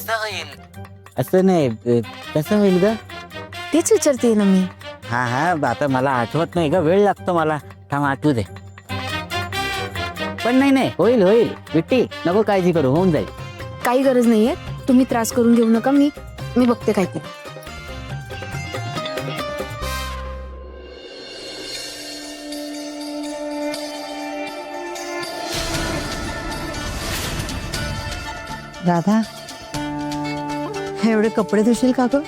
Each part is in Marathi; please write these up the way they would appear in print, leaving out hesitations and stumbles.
कसं होईल? असं नाही, कसं होईल ग? तेच विचारते ना मी. हा हा, आता मला आठवत नाही ग, वेळ लागतो मला. थांब आठवू दे. पण नाही होईल होईल विट्टी, नको काळजी करू, होऊन जाईल. काही गरज नाहीये, तुम्ही त्रास करून घेऊ नका. मी बघते काय ते. राधा, हे एवढे कपडे धुशील का ग?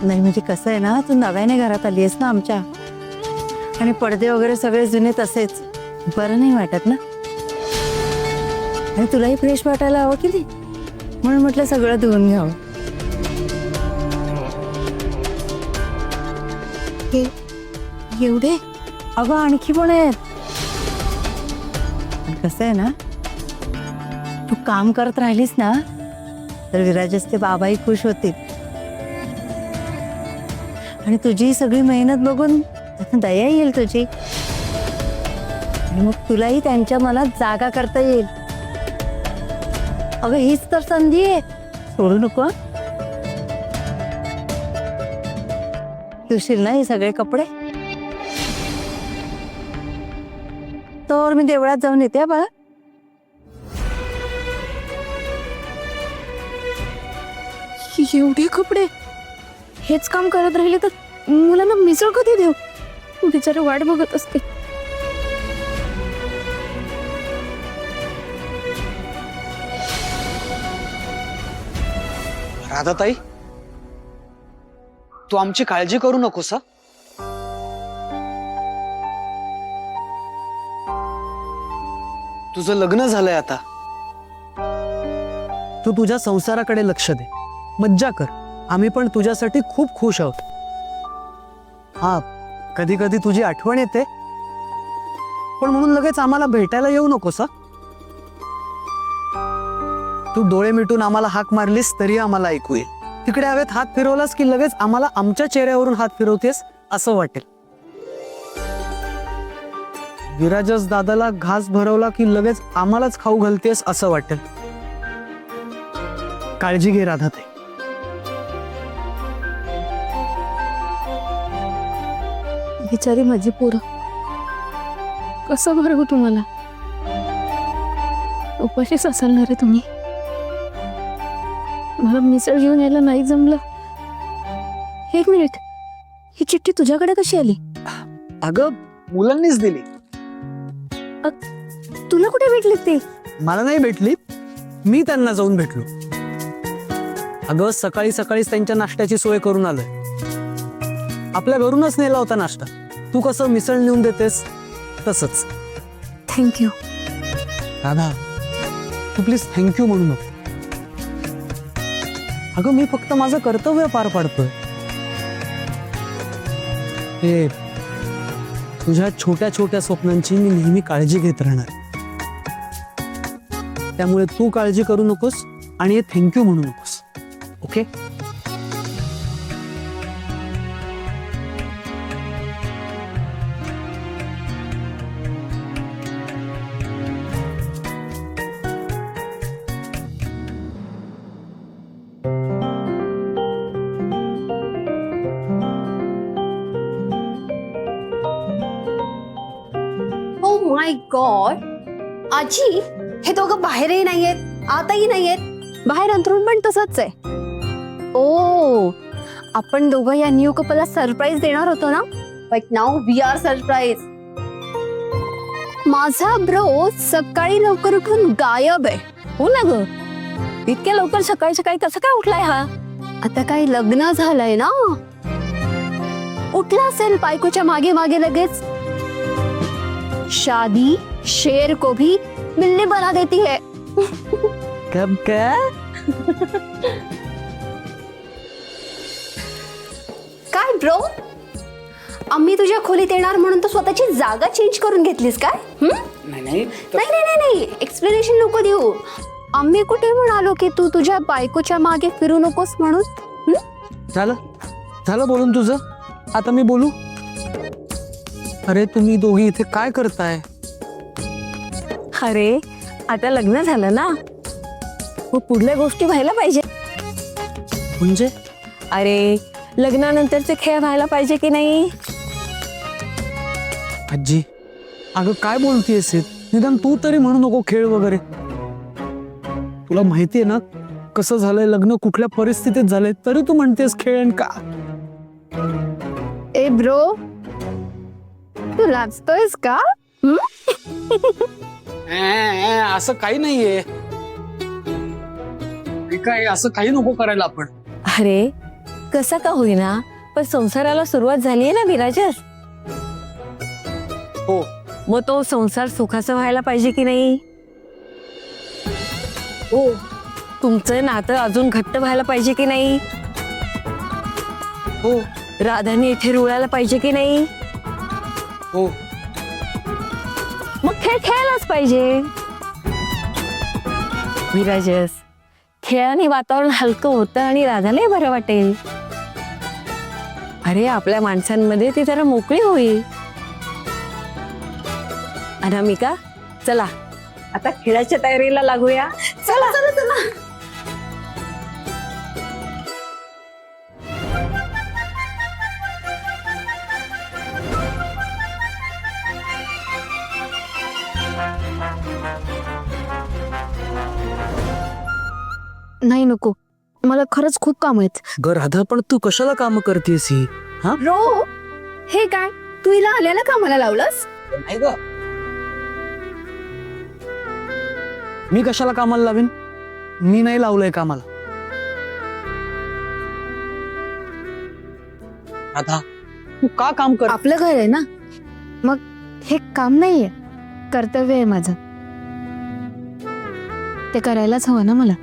नाही म्हणजे कसं आहे ना, तू नव्याने घरात आली आहेस ना आमच्या, आणि पडदे वगैरे सगळे जुने तसेच, बरं नाही वाटत ना. आणि तुलाही फ्रेश वाटायला हवं की नाही, म्हणून म्हटलं सगळं धुवून घ्यावं. हे एवढे? अगं आणखी पण आहेत. कसं आहे ना, तू काम करत राहिलीस ना तर विराजचे बाबाही खुश होतील, आणि तुझी सगळी मेहनत बघून त्यांना दया येईल तुझी, आणि मग तुलाही त्यांच्या मनात जागा करता येईल. अगं हीच तर संधी आहे, सोडू नको हं. धुशील ना हे सगळे कपडे? तर मी देवळात जाऊन येते हा बाळा. एवढे कपडे, हेच काम करत राहिले तर मुलांना मिसळ कधी देऊ? बिचारे वाट बघत असते. राधाताई, तू आमची काळजी करू नकोस हं? तुझं लग्न झालंय आता. तू तुझ्या संसाराकडे लक्ष दे, मज्जा कर. आम्ही पण तुझ्यासाठी खूप खुश आहोत. हा, कधी कधी तुझी आठवण येते, पण म्हणून लगेच आम्हाला भेटायला येऊ नकोस हं? तू डोळे मिटून आम्हाला हाक मारलीस तरी आम्हाला ऐकू येईल. तिकडे हवेत हात फिरवलास की लगेच आम्हाला आमच्या चेहऱ्यावरून हात फिरवतेस असं वाटेल. विराजस दादाला घास भरवला की लगेच आम्हालाच खाऊ घालतेस असं वाटेल. काळजी घे राधाताई. बिचारी माझी पोरं, कसं भरवू तुम्हाला? उपाशीच असाल रे तुम्ही. मला मिसळ घेऊन यायला नाही जमलं. एक मिनिट, ही चिठ्ठी तुझ्याकडे कशी आली? अगं मुलांनीच दिली. तुला कुठे भेटली ती? मला नाही भेटली, मी त्यांना जाऊन भेटलो. अगं सकाळी सकाळीच त्यांच्या नाश्त्याची सोय करून आलोय. आपल्या घरूनच नेला होता नाश्ता. तू कसं मिसळ नेऊन देतेस तसंच. थँक्यू. राधा, तू प्लीज थँक्यू म्हणू नको. अगं मी फक्त माझं कर्तव्य पार पाडतोय. हे तुझ्या छोट्या छोट्या स्वप्नांची मी नेहमी काळजी घेत राहणार. त्यामुळे तू काळजी करू नकोस आणि हे थँक्यू म्हणू नकोस. ओके? ओ माय गॉड, आजी हे दोघं बाहेरही नाहीयेत, आताही नाहीयेत. बाहेर अंतरून पण तसंच आहे. ओ, आपण दोघं या न्यू कपलला सरप्राईज देणार होतो ना, but now we are surprise. माझा ब्रो सकाळी लवकर उठून गायब आहे. हो ना ग, इतक्या लवकर सकाळी सकाळी कसं काय उठलाय हा? आता काही लग्न झालंय ना, उठला असेल बायकोच्या मागे मागे लगेच. शादी शेर को भी बिल्ली बना देती है. कब क्या? काय ब्रो, आम्ही तुझ्या खोलीत येणार म्हणून तू स्वतःची जागा चेंज करून घेतलीस काय? नाही नाही नाही नाही, एक्सप्लेनेशन नको देऊ. आम्ही कुठे म्हणालो की तू तुझ्या बायकोच्या मागे फिरू नकोस म्हणून? झालं झालं बोलून तुझं. आता मी बोलू? अरे तुम्ही दोघी इथे काय करताय? अरे आता लग्न झालं ना, मग पुढल्या गोष्टी व्हायला पाहिजे. म्हणजे अरे लग्नानंतरचे खेळ व्हायला पाहिजे की नाही? आजी, अगं काय बोलतेयस हे? निदान तू तरी म्हणू नको खेळ वगैरे. तुला माहितीये ना कसं झालंय लग्न, कुठल्या परिस्थितीत झालंय, तरी तू म्हणतेस खेळ आणि का? ए ब्रो, तू लाजतोयस का? असं काही नाहीये. काय असं काही नको करायला आपण. अरे कसा का होईना, पण संसाराला सुरुवात झालीये ना विराजस. हो, मग तो संसार सुखाचा व्हायला पाहिजे की नाही? हो, तुमचं नातं अजून घट्ट व्हायला पाहिजे की नाही? हो, राधाने इथे रुळायला पाहिजे की नाही? हो. मग खेळ खेळायलाच पाहिजे. विराजस, खेळाने वातावरण हलकं होतं आणि राधालाही बरं वाटेल. अरे आपल्या माणसांमध्ये ती जरा मोकळी होईल. अनामिका, चला आता खेळाच्या तयारीला लागूया. चला चला चला. नाही नको, मला खरंच खूप काम आहेत. ग राधा, पण तू कशाला काम करतेस ही? रो, हे काय तू हिला आल्याला कामाला लावलंस? नाही ग, मी कशाला कामाला लावेन? मी नाही लावलंय कामाला. राधा, तू का काम कर? आपलं घर आहे ना, मग हे काम नाहीये, कर्तव्य आहे माझं. ते करायलाच हवं ना मला.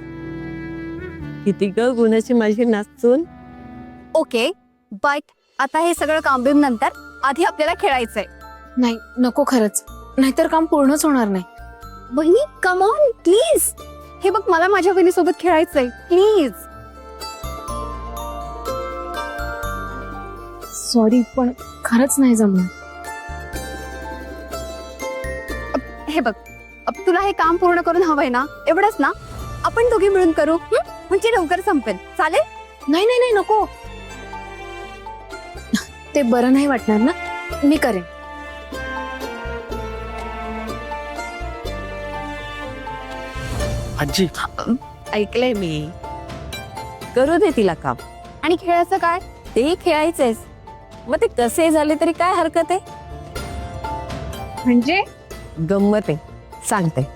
किती ग गुणाची माझी नाचून. ओके, बट आता हे सगळं काम बिम नंतर, आधी आपल्याला खेळायचंय. नाही नको खरंच, नाहीतर काम पूर्णच होणार नाही. बहिणी कम ऑन प्लीज. हे बघ, मला माझ्या बहिणीसोबत खेळायचंय, प्लीज. सॉरी, पण खरंच नाही जमणार. हे बघ, तुला हे काम पूर्ण करून हवंय ना, एवढंच ना, आपण दोघी मिळून करू, म्हणजे लवकर संपेल. चालेल? नाही नाही नाही नको, ते बरं नाही वाटणार ना. मी करेन. आजी, ऐकलंय मी, करू दे तिला काम. आणि खेळाचं काय? ते खेळायचंच, मग ते कसे झाले तरी काय हरकत आहे? म्हणजे गंमत आहे, सांगते.